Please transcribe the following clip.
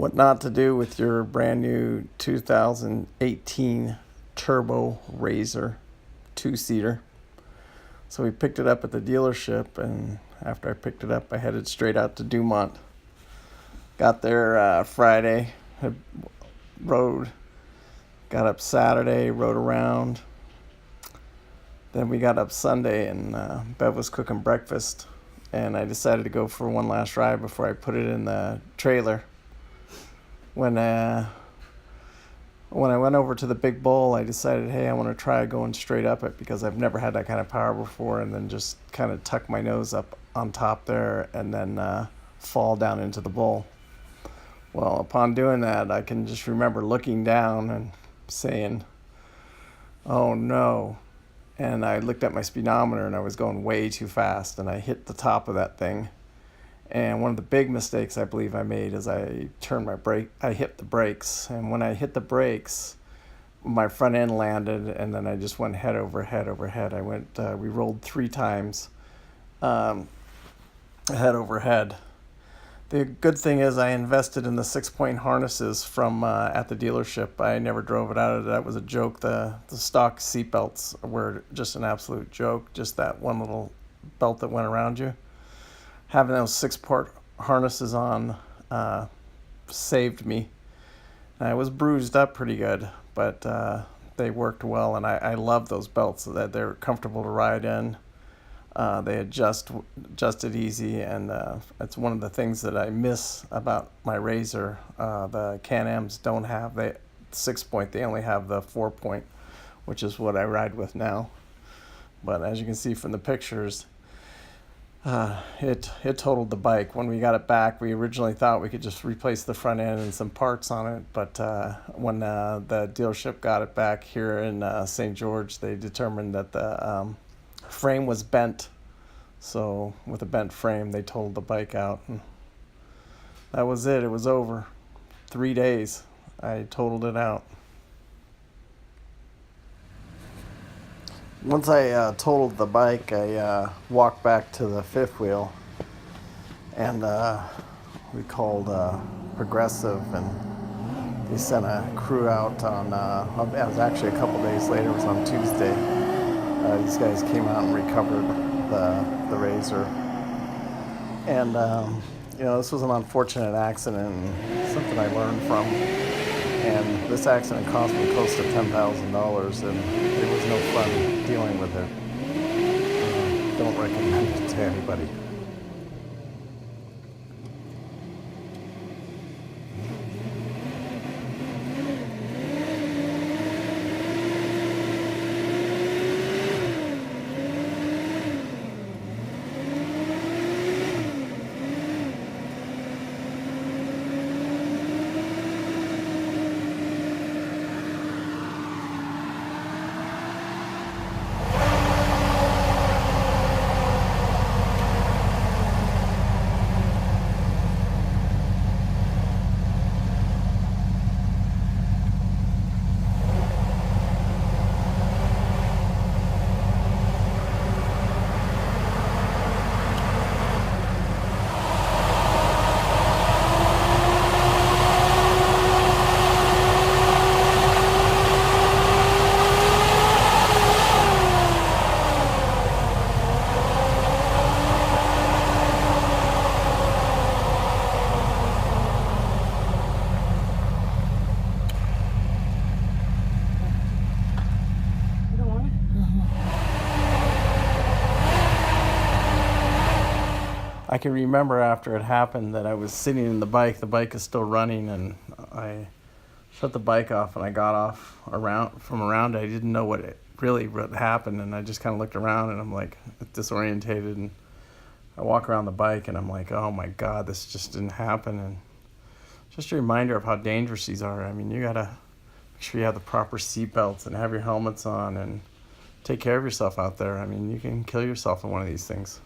What not to do with your brand new 2018 Turbo RZR two-seater. So we picked it up at the dealership, and after I picked it up, I headed straight out to Dumont. Got there Friday, got up Saturday, rode around. Then we got up Sunday, and Bev was cooking breakfast, and I decided to go for one last ride before I put it in the trailer. When I went over to the big bowl, I decided, hey, I want to try going straight up it because I've never had that kind of power before, and then just kind of tuck my nose up on top there and then fall down into the bowl. Well, upon doing that, I can just remember looking down and saying, oh no. And I looked at my speedometer and I was going way too fast, and I hit the top of that thing. And one of the big mistakes I believe I made is I hit the brakes. And when I hit the brakes, my front end landed, and then I just went head over head over head. We rolled 3 times, head over head. The good thing is I invested in the 6-point harnesses from at the dealership. I never drove it out. That was a joke. The stock seatbelts were just an absolute joke. Just that one little belt that went around you. Having those 6-part harnesses on saved me. I was bruised up pretty good, but they worked well, and I love those belts so that they're comfortable to ride in. They adjusted easy, and it's one of the things that I miss about my RZR. The Can-Ams don't have the 6-point; they only have the 4-point, which is what I ride with now. But as you can see from the pictures, it totaled the bike. When we got it back, we originally thought we could just replace the front end and some parts on it, but when the dealership got it back here in St. George, they determined that the frame was bent. So with a bent frame, they totaled the bike out, and that was it. It was over. 3 days I totaled it out. Once I totaled the bike, I walked back to the fifth wheel, and we called Progressive, and they sent a crew out on, it was actually a couple days later, it was on Tuesday. These guys came out and recovered the RZR. And, this was an unfortunate accident, and something I learned from. And this accident cost me close to $10,000, and it was no fun dealing with it. Don't recommend it to anybody. I can remember after it happened that I was sitting in the bike is still running, and I shut the bike off and I got off from around it. I didn't know what happened, and I just kind of looked around and I'm like disorientated, and I walk around the bike and I'm like, oh my God, this just didn't happen. And just a reminder of how dangerous these are. I mean, you gotta make sure you have the proper seat belts and have your helmets on and take care of yourself out there. I mean, you can kill yourself in one of these things.